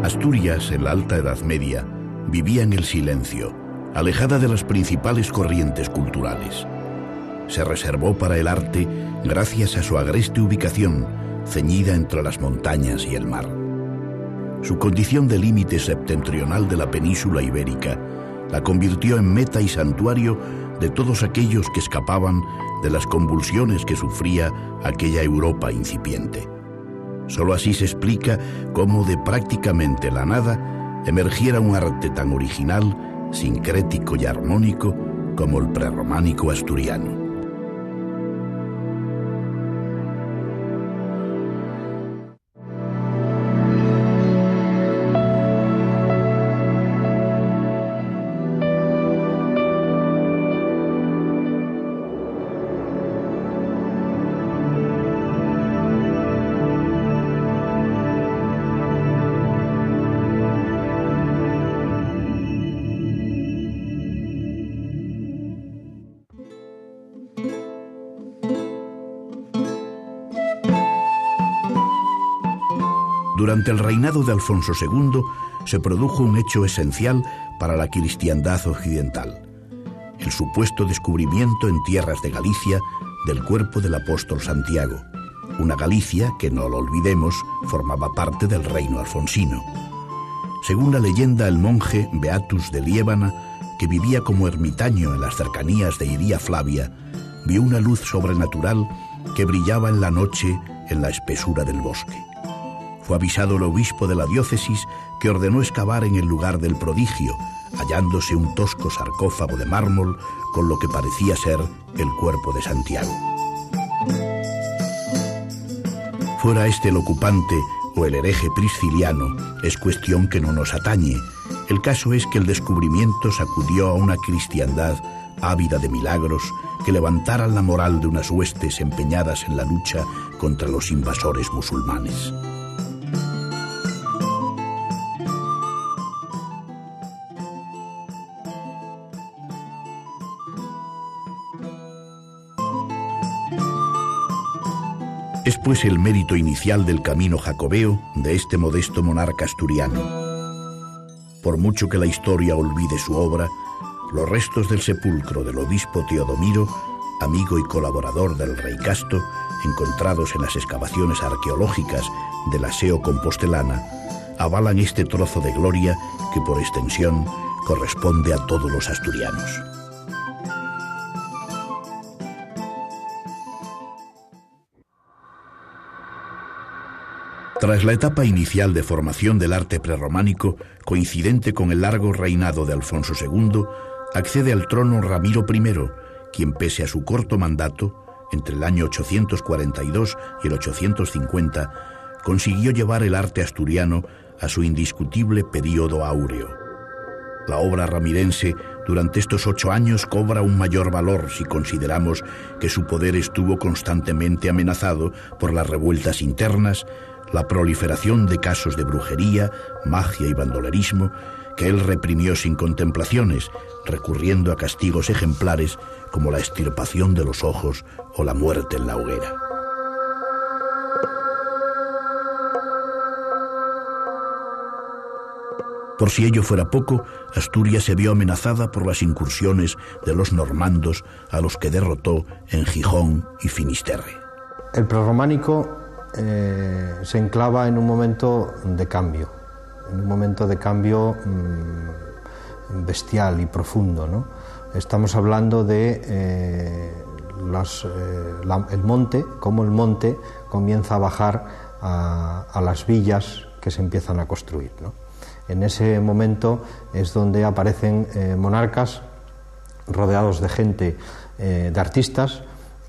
Asturias, en la Alta Edad Media, vivía en el silencio, alejada de las principales corrientes culturales. Se reservó para el arte gracias a su agreste ubicación, ceñida entre las montañas y el mar. Su condición de límite septentrional de la península ibérica la convirtió en meta y santuario de todos aquellos que escapaban de las convulsiones que sufría aquella Europa incipiente. Solo así se explica cómo de prácticamente la nada emergiera un arte tan original, sincrético y armónico como el prerrománico asturiano. Durante el reinado de Alfonso II se produjo un hecho esencial para la cristiandad occidental: el supuesto descubrimiento en tierras de Galicia del cuerpo del apóstol Santiago, una Galicia que, no lo olvidemos, formaba parte del reino alfonsino. Según la leyenda, el monje Beatus de Liébana, que vivía como ermitaño en las cercanías de Iria Flavia, vio una luz sobrenatural que brillaba en la noche en la espesura del bosque. Fue avisado el obispo de la diócesis, que ordenó excavar en el lugar del prodigio, hallándose un tosco sarcófago de mármol con lo que parecía ser el cuerpo de Santiago. Fuera este el ocupante o el hereje prisciliano, es cuestión que no nos atañe. El caso es que el descubrimiento sacudió a una cristiandad ávida de milagros que levantaran la moral de unas huestes empeñadas en la lucha contra los invasores musulmanes. Es pues el mérito inicial del camino jacobeo de este modesto monarca asturiano. Por mucho que la historia olvide su obra, los restos del sepulcro del obispo Teodomiro, amigo y colaborador del rey Casto, encontrados en las excavaciones arqueológicas de la Seo compostelana, avalan este trozo de gloria que por extensión corresponde a todos los asturianos. Tras la etapa inicial de formación del arte prerrománico, coincidente con el largo reinado de Alfonso II, accede al trono Ramiro I, quien, pese a su corto mandato, entre el año 842 y el 850, consiguió llevar el arte asturiano a su indiscutible período áureo. La obra ramirense durante estos 8 años cobra un mayor valor si consideramos que su poder estuvo constantemente amenazado por las revueltas internas, la proliferación de casos de brujería, magia y bandolerismo, que él reprimió sin contemplaciones, recurriendo a castigos ejemplares como la extirpación de los ojos o la muerte en la hoguera. Por si ello fuera poco, Asturias se vio amenazada por las incursiones de los normandos, a los que derrotó en Gijón y Finisterre. El prerrománico se enclava en un momento de cambio, bestial y profundo, ¿no? Estamos hablando de el monte, cómo el monte comienza a bajar a las villas que se empiezan a construir, ¿no? En ese momento es donde aparecen monarcas rodeados de gente, de artistas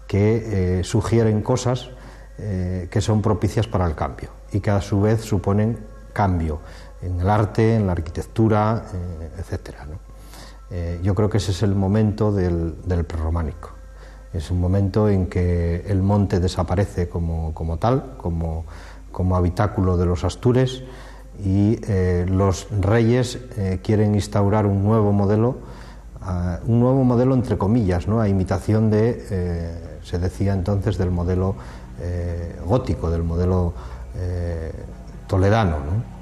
que sugieren cosas que son propicias para el cambio y que a su vez suponen cambio en el arte, en la arquitectura, etcétera, ¿no? Yo creo que ese es el momento del prerrománico. Es un momento en que el monte desaparece como tal, como habitáculo de los astures, y los reyes quieren instaurar un nuevo modelo entre comillas, ¿no? A imitación de, se decía entonces, del modelo gótico, del modelo toledano, ¿no?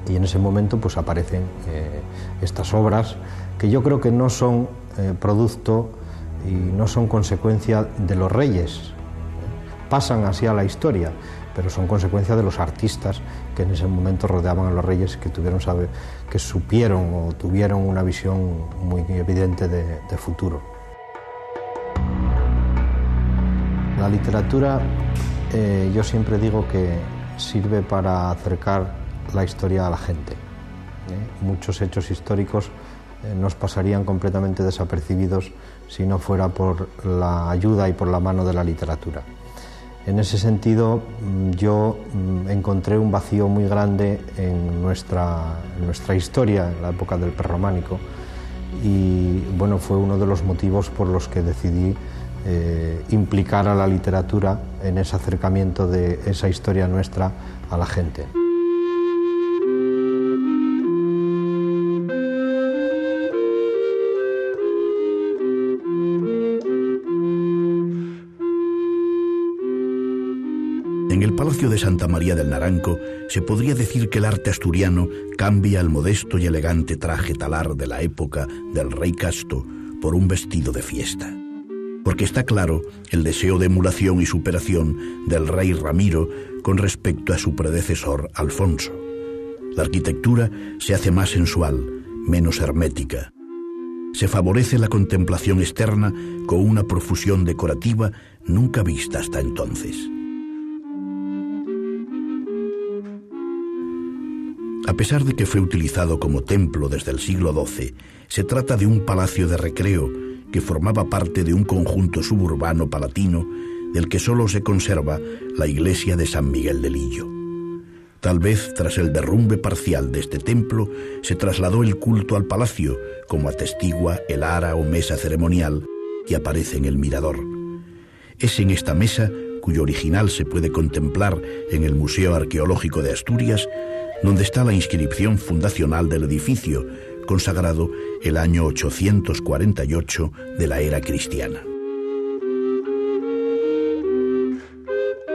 Y en ese momento pues aparecen estas obras que yo creo que no son producto y no son consecuencia de los reyes. Pasan así a la historia, pero son consecuencia de los artistas que en ese momento rodeaban a los reyes, que supieron o tuvieron una visión muy evidente de futuro. La literatura, yo siempre digo que sirve para acercar la historia a la gente. Muchos hechos históricos nos pasarían completamente desapercibidos si no fuera por la ayuda y por la mano de la literatura. En ese sentido, yo encontré un vacío muy grande en nuestra historia, en la época del prerrománico, y bueno, fue uno de los motivos por los que decidí implicar a la literatura en ese acercamiento de esa historia nuestra a la gente. En el Palacio de Santa María del Naranco se podría decir que el arte asturiano cambia el modesto y elegante traje talar de la época del rey Casto por un vestido de fiesta. Porque está claro el deseo de emulación y superación del rey Ramiro con respecto a su predecesor Alfonso. La arquitectura se hace más sensual, menos hermética. Se favorece la contemplación externa con una profusión decorativa nunca vista hasta entonces. A pesar de que fue utilizado como templo desde el siglo XII, se trata de un palacio de recreo que formaba parte de un conjunto suburbano palatino del que solo se conserva la iglesia de San Miguel de Lillo. Tal vez tras el derrumbe parcial de este templo se trasladó el culto al palacio, como atestigua el ara o mesa ceremonial que aparece en el mirador. Es en esta mesa, cuyo original se puede contemplar en el Museo Arqueológico de Asturias, donde está la inscripción fundacional del edificio, consagrado el año 848 de la era cristiana.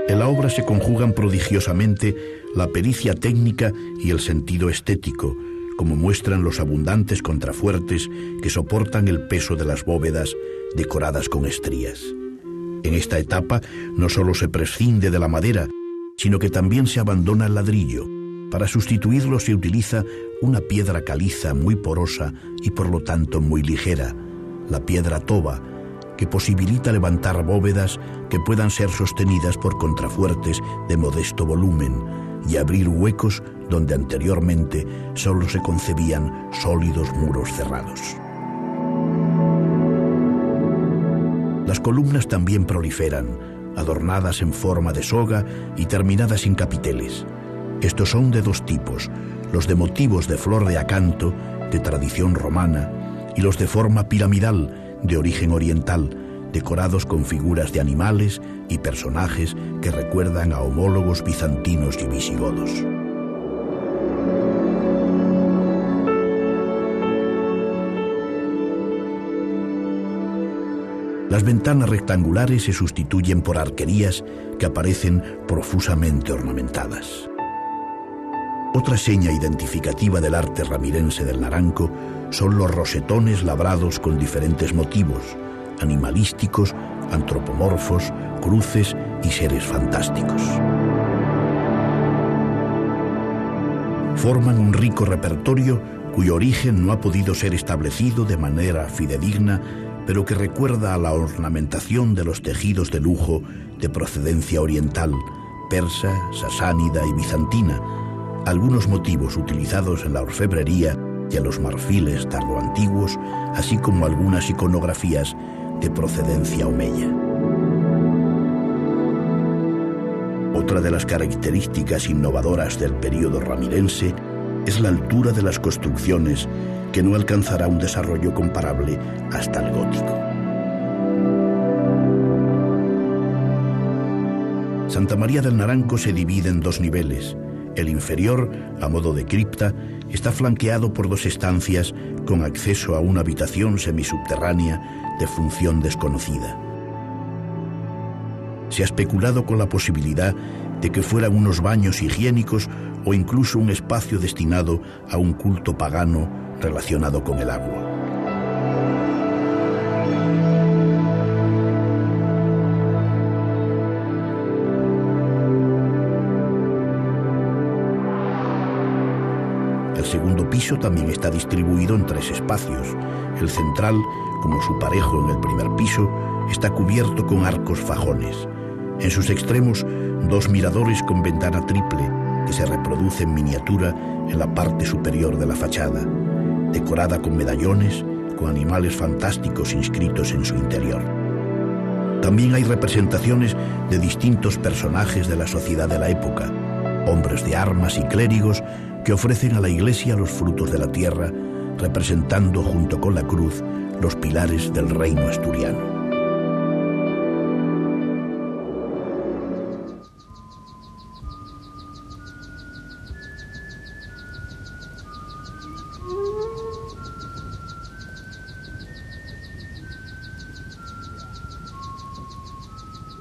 En la obra se conjugan prodigiosamente la pericia técnica y el sentido estético, como muestran los abundantes contrafuertes que soportan el peso de las bóvedas decoradas con estrías. En esta etapa no solo se prescinde de la madera, sino que también se abandona el ladrillo. Para sustituirlo se utiliza una piedra caliza muy porosa y por lo tanto muy ligera, la piedra toba, que posibilita levantar bóvedas que puedan ser sostenidas por contrafuertes de modesto volumen y abrir huecos donde anteriormente solo se concebían sólidos muros cerrados. Las columnas también proliferan, adornadas en forma de soga y terminadas en capiteles. Estos son de dos tipos, los de motivos de flor de acanto, de tradición romana, y los de forma piramidal, de origen oriental, decorados con figuras de animales y personajes que recuerdan a homólogos bizantinos y visigodos. Las ventanas rectangulares se sustituyen por arquerías que aparecen profusamente ornamentadas. Otra seña identificativa del arte ramirense del Naranco son los rosetones labrados con diferentes motivos, animalísticos, antropomorfos, cruces y seres fantásticos. Forman un rico repertorio cuyo origen no ha podido ser establecido de manera fidedigna, pero que recuerda a la ornamentación de los tejidos de lujo de procedencia oriental, persa, sasánida y bizantina, algunos motivos utilizados en la orfebrería y en los marfiles tardoantiguos, así como algunas iconografías de procedencia omeya. Otra de las características innovadoras del período ramirense es la altura de las construcciones, que no alcanzará un desarrollo comparable hasta el gótico. Santa María del Naranco se divide en dos niveles. El inferior, a modo de cripta, está flanqueado por dos estancias con acceso a una habitación semisubterránea de función desconocida. Se ha especulado con la posibilidad de que fueran unos baños higiénicos o incluso un espacio destinado a un culto pagano relacionado con el agua. El segundo piso también está distribuido en 3 espacios. El central, como su parejo en el primer piso, está cubierto con arcos fajones. En sus extremos, 2 miradores con ventana triple, que se reproduce en miniatura en la parte superior de la fachada, decorada con medallones, con animales fantásticos inscritos en su interior. También hay representaciones de distintos personajes de la sociedad de la época, hombres de armas y clérigos que ofrecen a la iglesia los frutos de la tierra, representando junto con la cruz los pilares del reino asturiano.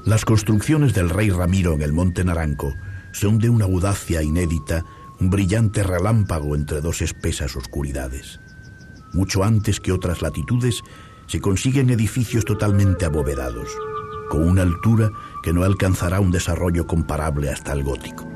Las construcciones del rey Ramiro en el Monte Naranco son de una audacia inédita, un brillante relámpago entre 2 espesas oscuridades. Mucho antes que otras latitudes, se consiguen edificios totalmente abovedados, con una altura que no alcanzará un desarrollo comparable hasta el gótico.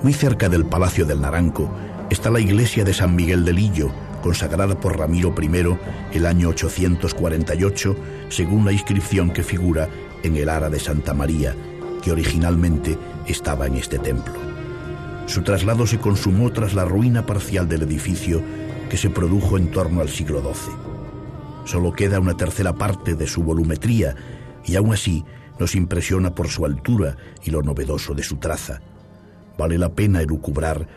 Muy cerca del Palacio del Naranco está la iglesia de San Miguel de Lillo, consagrada por Ramiro I el año 848, según la inscripción que figura en el ara de Santa María, que originalmente estaba en este templo. Su traslado se consumó tras la ruina parcial del edificio, que se produjo en torno al siglo XII. Solo queda una tercera parte de su volumetría, y aún así nos impresiona por su altura y lo novedoso de su traza. Vale la pena elucubrar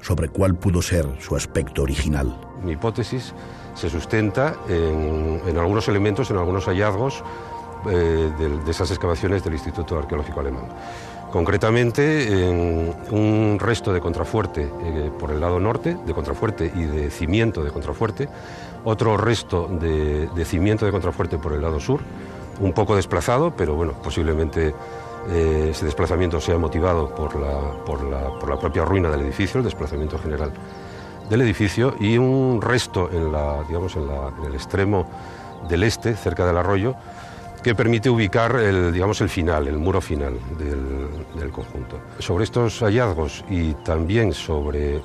sobre cuál pudo ser su aspecto original. Mi hipótesis se sustenta en algunos elementos, en algunos hallazgos de esas excavaciones del Instituto Arqueológico Alemán. Concretamente, en un resto de contrafuerte por el lado norte, de contrafuerte y de cimiento de contrafuerte, otro resto de cimiento de contrafuerte por el lado sur, un poco desplazado, pero bueno, posiblemente ese desplazamiento sea motivado por la propia ruina del edificio, el desplazamiento general del edificio, y un resto en el extremo del este, cerca del arroyo, que permite ubicar el final, el muro final del conjunto. Sobre estos hallazgos y también sobre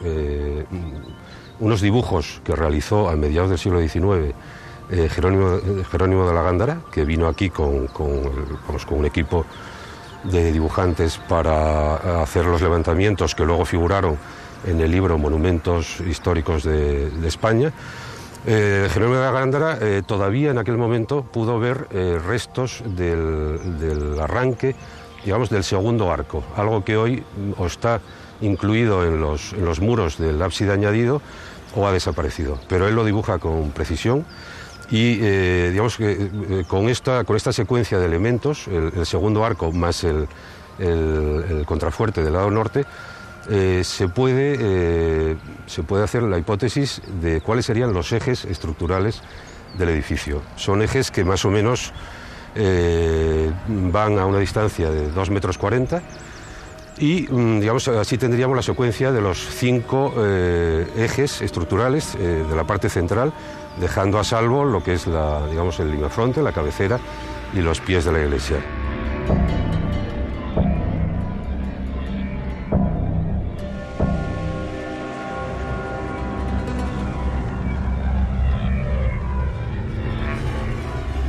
unos dibujos que realizó a mediados del siglo XIX Jerónimo de la Gándara, que vino aquí con un equipo de dibujantes para hacer los levantamientos que luego figuraron en el libro Monumentos Históricos de España. Jerónimo de la Gándara todavía en aquel momento pudo ver restos del arranque, digamos, del segundo arco, algo que hoy o está incluido en los muros del ábside añadido o ha desaparecido, pero él lo dibuja con precisión. Y digamos que con esta secuencia de elementos, el segundo arco más el contrafuerte del lado norte, se puede hacer la hipótesis de cuáles serían los ejes estructurales del edificio. Son ejes que más o menos van a una distancia de 2,40 metros y digamos, así tendríamos la secuencia de los 5 ejes estructurales de la parte central, dejando a salvo lo que es el limafronte, la cabecera y los pies de la iglesia.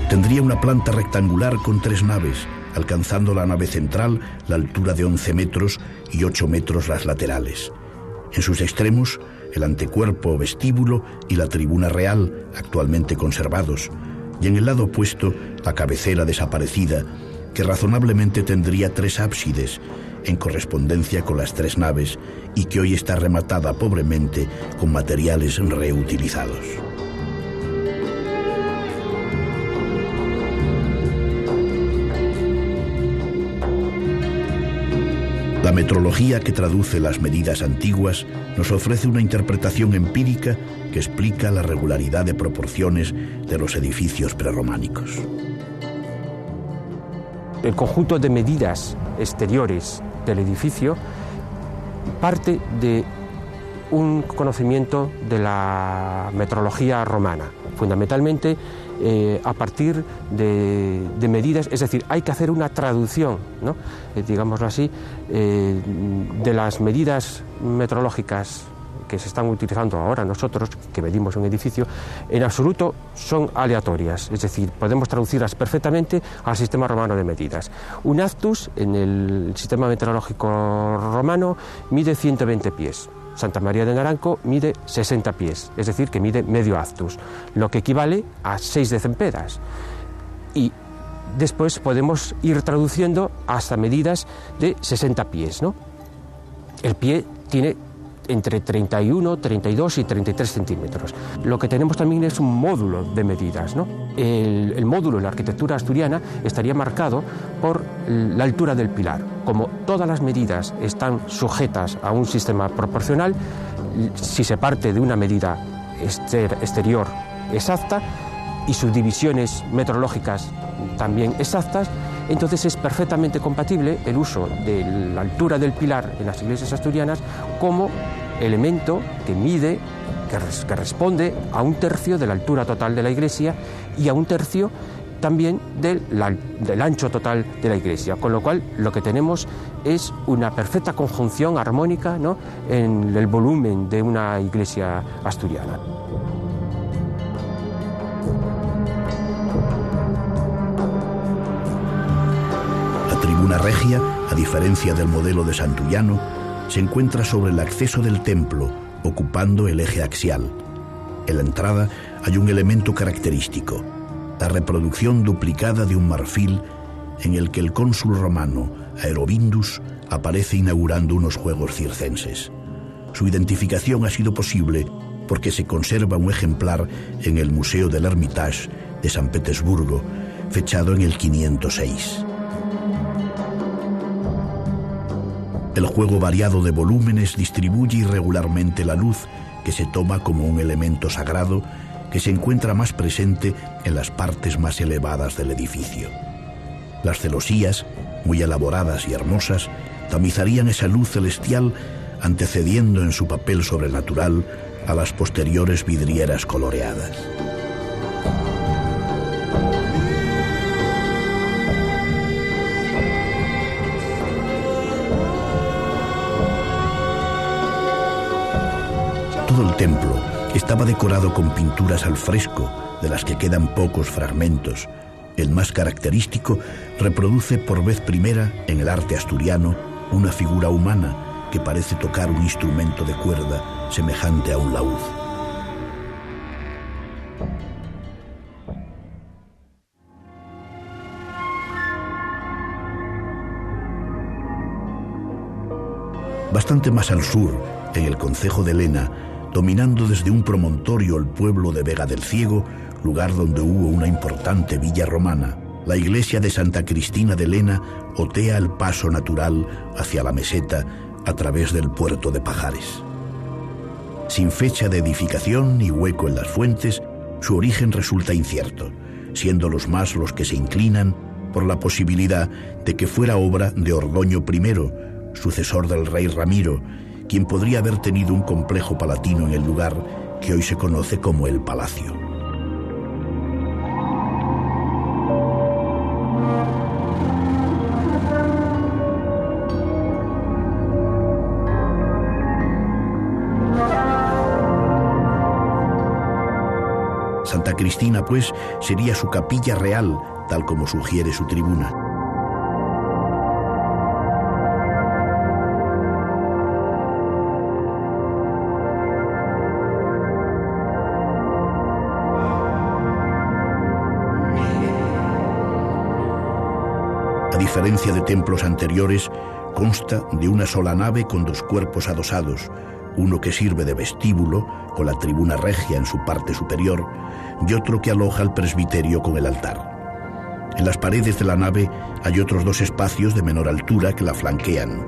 Tendría una planta rectangular con 3 naves, alcanzando la nave central la altura de 11 metros y 8 metros las laterales. En sus extremos, el antecuerpo o vestíbulo y la tribuna real, actualmente conservados, y en el lado opuesto, la cabecera desaparecida, que razonablemente tendría 3 ábsides, en correspondencia con las 3 naves, y que hoy está rematada pobremente con materiales reutilizados. La metrología que traduce las medidas antiguas nos ofrece una interpretación empírica que explica la regularidad de proporciones de los edificios prerrománicos. El conjunto de medidas exteriores del edificio parte de un conocimiento de la metrología romana, fundamentalmente a partir de medidas, es decir, hay que hacer una traducción, ¿no? Digámoslo así, de las medidas metrológicas que se están utilizando ahora nosotros, que medimos un edificio, en absoluto son aleatorias, es decir, podemos traducirlas perfectamente al sistema romano de medidas. Un actus en el sistema meteorológico romano mide 120 pies. Santa María de Naranco mide 60 pies, es decir, que mide medio actus, lo que equivale a 6 decempedas. Y después podemos ir traduciendo hasta medidas de 60 pies, ¿no? El pie tiene entre 31, 32 y 33 centímetros. Lo que tenemos también es un módulo de medidas, ¿no? El módulo en la arquitectura asturiana estaría marcado por la altura del pilar. Como todas las medidas están sujetas a un sistema proporcional, si se parte de una medida exterior exacta y sus divisiones metrológicas también exactas, entonces es perfectamente compatible el uso de la altura del pilar en las iglesias asturianas como elemento que mide, que responde a 1/3 de la altura total de la iglesia y a 1/3 también del ancho total de la iglesia, con lo cual lo que tenemos es una perfecta conjunción armónica, ¿no?, en el volumen de una iglesia asturiana. La tribuna regia, a diferencia del modelo de Santullano, se encuentra sobre el acceso del templo, ocupando el eje axial. En la entrada hay un elemento característico, la reproducción duplicada de un marfil en el que el cónsul romano Aerobindus aparece inaugurando unos juegos circenses. Su identificación ha sido posible porque se conserva un ejemplar en el Museo del Hermitage de San Petersburgo, fechado en el 506. El juego variado de volúmenes distribuye irregularmente la luz, que se toma como un elemento sagrado que se encuentra más presente en las partes más elevadas del edificio. Las celosías, muy elaboradas y hermosas, tamizarían esa luz celestial, antecediendo en su papel sobrenatural a las posteriores vidrieras coloreadas. Todo el templo estaba decorado con pinturas al fresco, de las que quedan pocos fragmentos. El más característico reproduce por vez primera en el arte asturiano una figura humana que parece tocar un instrumento de cuerda semejante a un laúd. Bastante más al sur, en el concejo de Lena, dominando desde un promontorio el pueblo de Vega del Ciego, lugar donde hubo una importante villa romana, la iglesia de Santa Cristina de Lena otea el paso natural hacia la meseta a través del puerto de Pajares. Sin fecha de edificación ni hueco en las fuentes, su origen resulta incierto, siendo los más los que se inclinan por la posibilidad de que fuera obra de Ordoño I, sucesor del rey Ramiro, quien podría haber tenido un complejo palatino en el lugar que hoy se conoce como el Palacio. Santa Cristina, pues, sería su capilla real, tal como sugiere su tribuna. diferencia de templos anteriores, consta de una sola nave con 2 cuerpos adosados, uno que sirve de vestíbulo, con la tribuna regia en su parte superior, y otro que aloja el presbiterio con el altar. En las paredes de la nave hay otros 2 espacios de menor altura que la flanquean.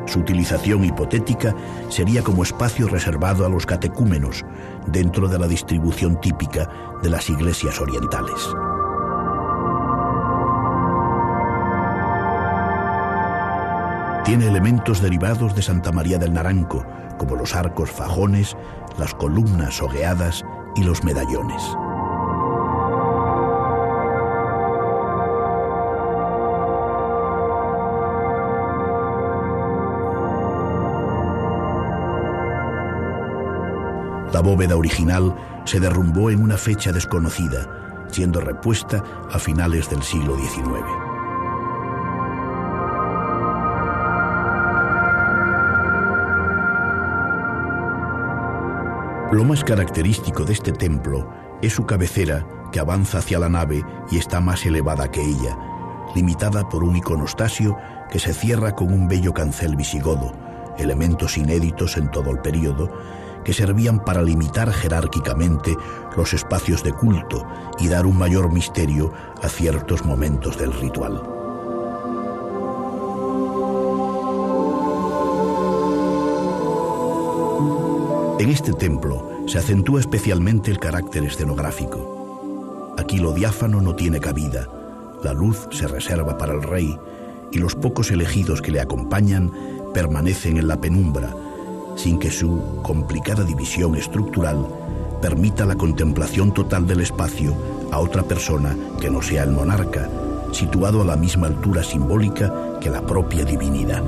Su utilización hipotética sería como espacio reservado a los catecúmenos, dentro de la distribución típica de las iglesias orientales. Tiene elementos derivados de Santa María del Naranco, como los arcos fajones, las columnas hogueadas y los medallones. La bóveda original se derrumbó en una fecha desconocida, siendo repuesta a finales del siglo XIX. Lo más característico de este templo es su cabecera, que avanza hacia la nave y está más elevada que ella, limitada por un iconostasio que se cierra con un bello cancel visigodo, elementos inéditos en todo el período, que servían para limitar jerárquicamente los espacios de culto y dar un mayor misterio a ciertos momentos del ritual. En este templo se acentúa especialmente el carácter escenográfico. Aquí lo diáfano no tiene cabida, la luz se reserva para el rey y los pocos elegidos que le acompañan permanecen en la penumbra, sin que su complicada división estructural permita la contemplación total del espacio a otra persona que no sea el monarca, situado a la misma altura simbólica que la propia divinidad.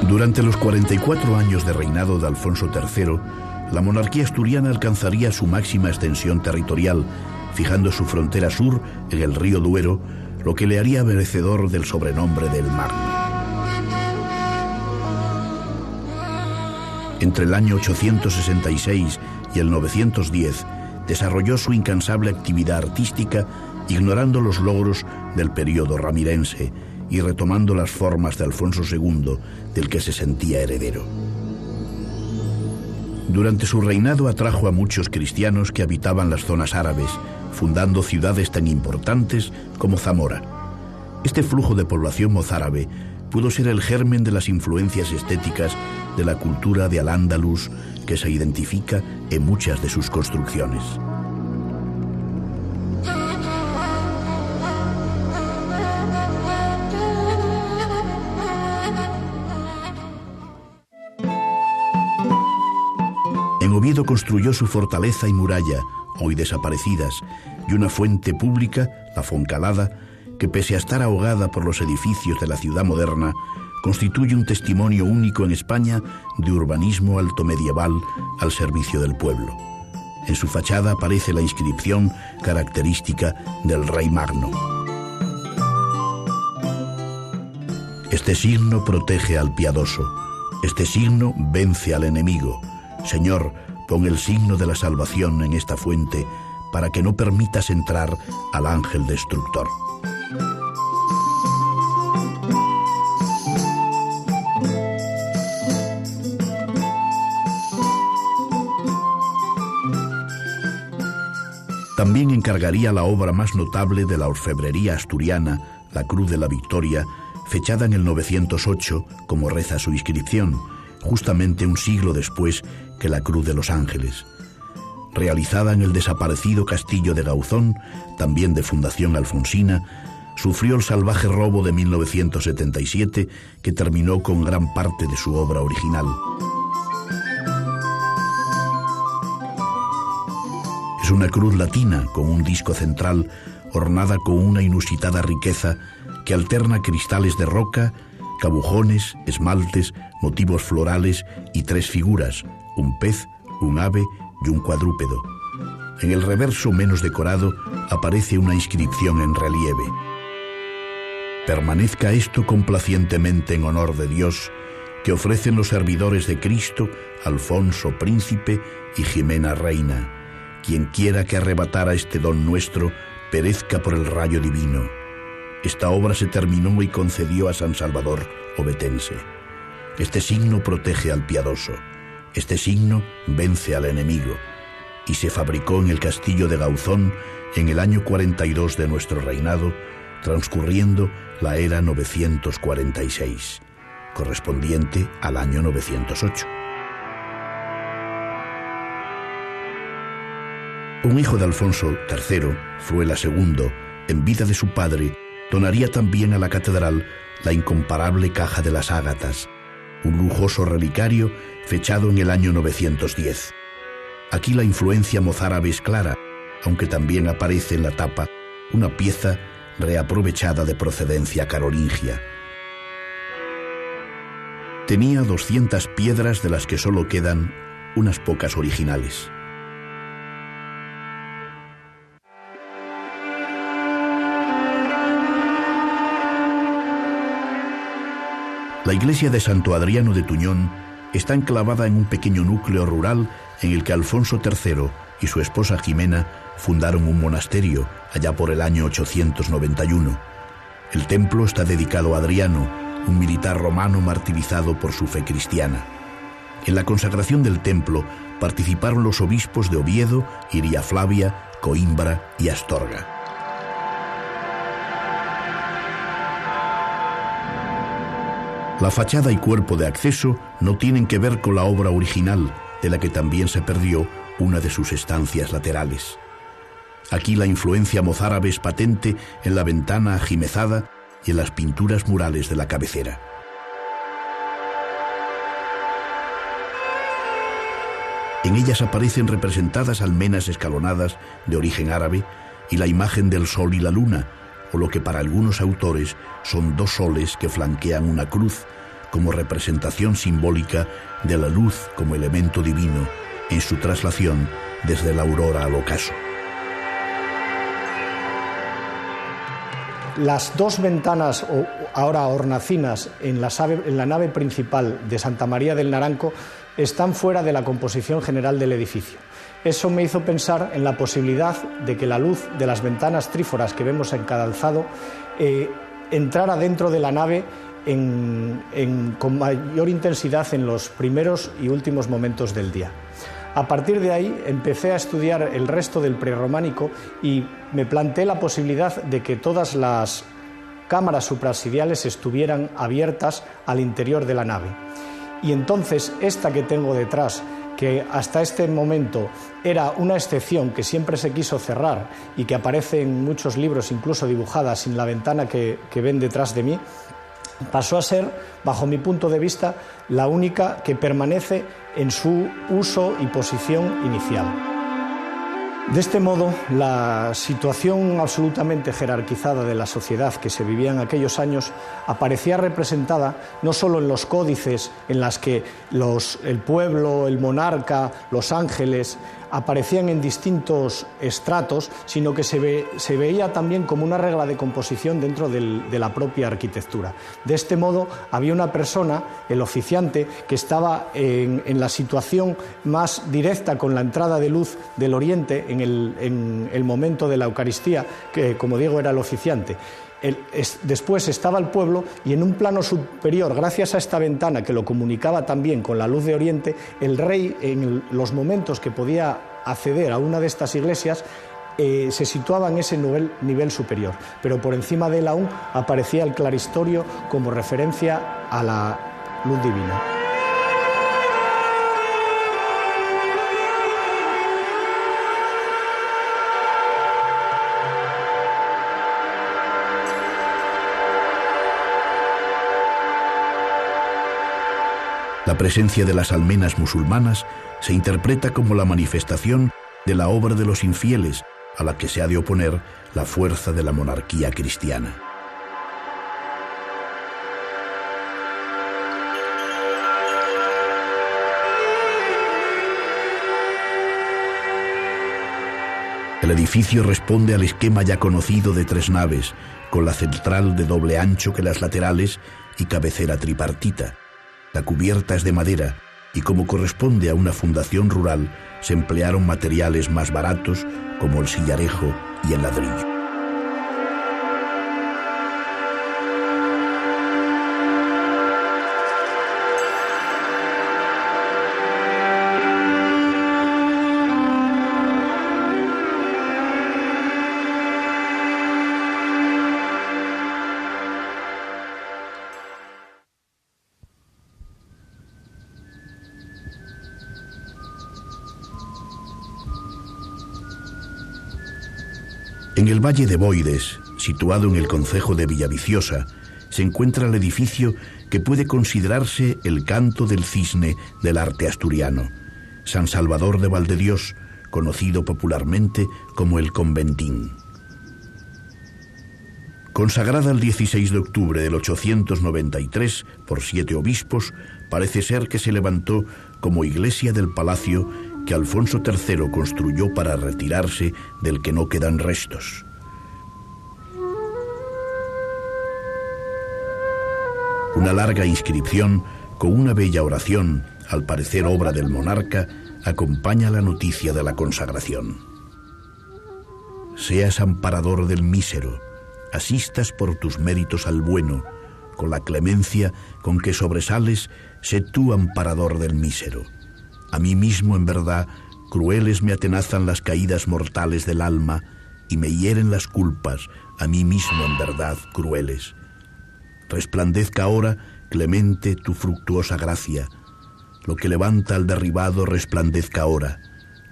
Durante los 44 años de reinado de Alfonso III, la monarquía asturiana alcanzaría su máxima extensión territorial, fijando su frontera sur en el río Duero, lo que le haría merecedor del sobrenombre de El Magno. Entre el año 866 y el 910, desarrolló su incansable actividad artística, ignorando los logros del período ramirense y retomando las formas de Alfonso II, del que se sentía heredero. Durante su reinado atrajo a muchos cristianos que habitaban las zonas árabes, fundando ciudades tan importantes como Zamora. Este flujo de población mozárabe pudo ser el germen de las influencias estéticas de la cultura de Al-Ándalus, que se identifica en muchas de sus construcciones. En Oviedo construyó su fortaleza y muralla, hoy desaparecidas, y una fuente pública, la Foncalada, que pese a estar ahogada por los edificios de la ciudad moderna, constituye un testimonio único en España de urbanismo altomedieval al servicio del pueblo. En su fachada aparece la inscripción característica del Rey Magno. Este signo protege al piadoso, este signo vence al enemigo. Señor, pon el signo de la salvación en esta fuente para que no permitas entrar al ángel destructor. También encargaría la obra más notable de la orfebrería asturiana, la Cruz de la Victoria, fechada en el 908, como reza su inscripción, justamente un siglo después que la Cruz de los Ángeles. Realizada en el desaparecido castillo de Gauzón, también de fundación alfonsina, sufrió el salvaje robo de 1977 que terminó con gran parte de su obra original. Es una cruz latina con un disco central ornada con una inusitada riqueza que alterna cristales de roca, cabujones, esmaltes, motivos florales y 3 figuras, un pez, un ave y un cuadrúpedo. En el reverso menos decorado aparece una inscripción en relieve. Permanezca esto complacientemente en honor de Dios, que ofrecen los servidores de Cristo, Alfonso príncipe y Jimena reina. Quien quiera que arrebatara este don nuestro, perezca por el rayo divino. Esta obra se terminó y concedió a San Salvador obetense. Este signo protege al piadoso. Este signo vence al enemigo. Y se fabricó en el castillo de Gauzón en el año 42 de nuestro reinado, transcurriendo la era 946, correspondiente al año 908. Un hijo de Alfonso III, Fruela II, en vida de su padre, donaría también a la catedral la incomparable Caja de las Ágatas, un lujoso relicario fechado en el año 910. Aquí la influencia mozárabe es clara, aunque también aparece en la tapa una pieza reaprovechada de procedencia carolingia. Tenía 200 piedras, de las que solo quedan unas pocas originales. La iglesia de Santo Adriano de Tuñón está enclavada en un pequeño núcleo rural en el que Alfonso III y su esposa Jimena fundaron un monasterio allá por el año 891. El templo está dedicado a Adriano, un militar romano martirizado por su fe cristiana. En la consagración del templo participaron los obispos de Oviedo, Iria Flavia, Coímbra y Astorga. La fachada y cuerpo de acceso no tienen que ver con la obra original, de la que también se perdió una de sus estancias laterales. Aquí la influencia mozárabe es patente en la ventana ajimezada y en las pinturas murales de la cabecera. En ellas aparecen representadas almenas escalonadas de origen árabe y la imagen del sol y la luna, o lo que para algunos autores son dos soles que flanquean una cruz, como representación simbólica de la luz como elemento divino en su traslación desde la aurora al ocaso. Las dos ventanas, ahora hornacinas, en la nave principal de Santa María del Naranco están fuera de la composición general del edificio. Eso me hizo pensar en la posibilidad de que la luz de las ventanas tríforas que vemos en cada alzado entrara dentro de la nave con mayor intensidad en los primeros y últimos momentos del día. A partir de ahí empecé a estudiar el resto del prerrománico y me planteé la posibilidad de que todas las cámaras suprasidiales estuvieran abiertas al interior de la nave. Y entonces esta que tengo detrás, que hasta este momento era una excepción que siempre se quiso cerrar y que aparece en muchos libros, incluso dibujada sin la ventana que ven detrás de mí, pasó a ser, bajo mi punto de vista, la única que permanece en su uso y posición inicial. De este modo, la situación absolutamente jerarquizada de la sociedad que se vivía en aquellos años aparecía representada no solo en los códices en las que el pueblo, el monarca, los ángeles aparecían en distintos estratos, sino que se veía también como una regla de composición dentro de la propia arquitectura. De este modo, había una persona, el oficiante, que estaba en la situación más directa con la entrada de luz del oriente en el momento de la Eucaristía, que, como digo, era el oficiante. Después estaba el pueblo y en un plano superior, gracias a esta ventana que lo comunicaba también con la luz de oriente, el rey, en los momentos que podía acceder a una de estas iglesias, se situaba en ese nivel superior, pero por encima de él aún aparecía el claristorio como referencia a la luz divina. La presencia de las almenas musulmanas se interpreta como la manifestación de la obra de los infieles, a la que se ha de oponer la fuerza de la monarquía cristiana. El edificio responde al esquema ya conocido de 3 naves, con la central de doble ancho que las laterales y cabecera tripartita. La cubierta es de madera y, como corresponde a una fundación rural, se emplearon materiales más baratos como el sillarejo y el ladrillo. En el valle de Boides, situado en el concejo de Villaviciosa, se encuentra el edificio que puede considerarse el canto del cisne del arte asturiano, San Salvador de Valdedios, conocido popularmente como el Conventín. Consagrada el 16 de octubre del 893 por 7 obispos, parece ser que se levantó como iglesia del palacio que Alfonso III construyó para retirarse del que no quedan restos. Una larga inscripción con una bella oración, al parecer obra del monarca, acompaña la noticia de la consagración. Seas amparador del mísero, asistas por tus méritos al bueno, con la clemencia con que sobresales, sé tú amparador del mísero. A mí mismo, en verdad, crueles me atenazan las caídas mortales del alma y me hieren las culpas, a mí mismo, en verdad, crueles. Resplandezca ahora, clemente, tu fructuosa gracia. Lo que levanta al derribado resplandezca ahora.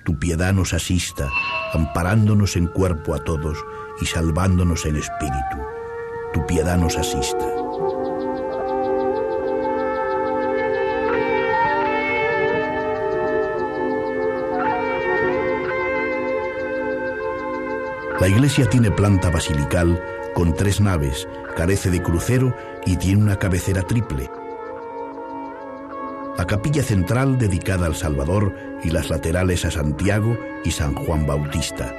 Tu piedad nos asista, amparándonos en cuerpo a todos y salvándonos en espíritu. Tu piedad nos asista. La iglesia tiene planta basilical con 3 naves, carece de crucero y tiene una cabecera triple. La capilla central dedicada al Salvador y las laterales a Santiago y San Juan Bautista.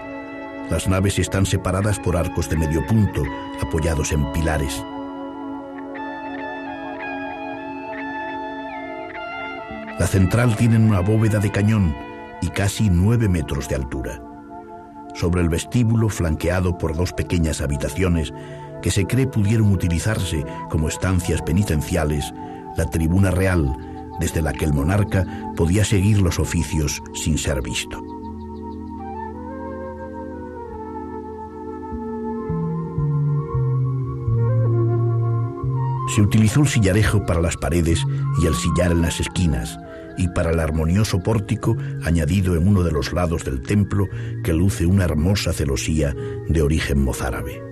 Las naves están separadas por arcos de medio punto, apoyados en pilares. La central tiene una bóveda de cañón y casi 9 metros de altura. Sobre el vestíbulo, flanqueado por 2 pequeñas habitaciones que se cree pudieron utilizarse como estancias penitenciales, la tribuna real, desde la que el monarca podía seguir los oficios sin ser visto. Se utilizó el sillarejo para las paredes y el sillar en las esquinas, y para el armonioso pórtico añadido en uno de los lados del templo que luce una hermosa celosía de origen mozárabe.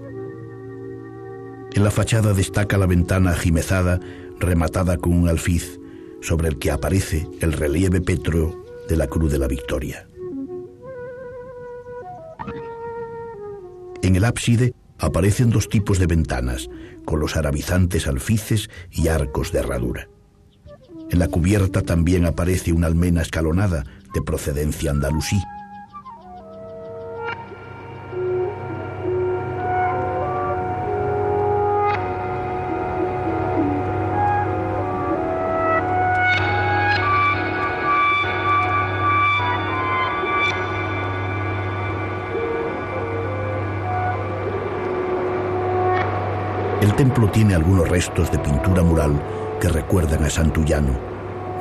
En la fachada destaca la ventana ajimezada rematada con un alfiz, sobre el que aparece el relieve pétreo de la Cruz de la Victoria. En el ábside aparecen 2 tipos de ventanas, con los arabizantes alfices y arcos de herradura. En la cubierta también aparece una almena escalonada de procedencia andalusí. El templo tiene algunos restos de pintura mural que recuerdan a Santullano,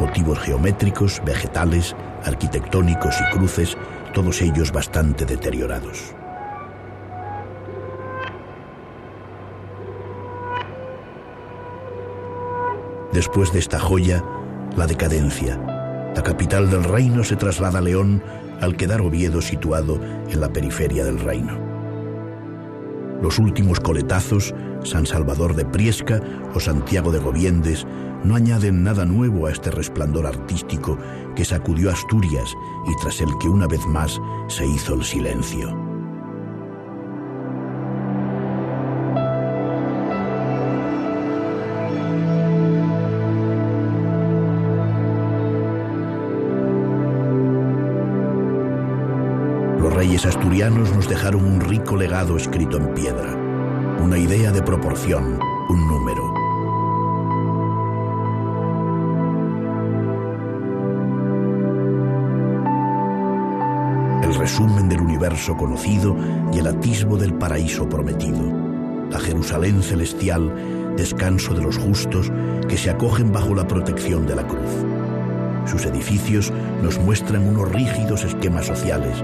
motivos geométricos, vegetales, arquitectónicos y cruces, todos ellos bastante deteriorados. Después de esta joya, la decadencia. La capital del reino se traslada a León, al quedar Oviedo situado en la periferia del reino. Los últimos coletazos, San Salvador de Priesca o Santiago de Gobiendes, no añaden nada nuevo a este resplandor artístico que sacudió Asturias y tras el que una vez más se hizo el silencio. Los reyes asturianos nos dejaron un rico legado escrito en piedra, una idea de proporción, un número. el resumen del universo conocido y el atisbo del paraíso prometido. La Jerusalén celestial, descanso de los justos que se acogen bajo la protección de la cruz. Sus edificios nos muestran unos rígidos esquemas sociales,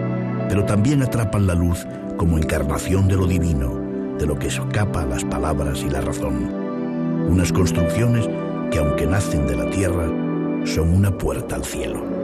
pero también atrapan la luz como encarnación de lo divino, de lo que escapa a las palabras y la razón. Unas construcciones que, aunque nacen de la tierra, son una puerta al cielo.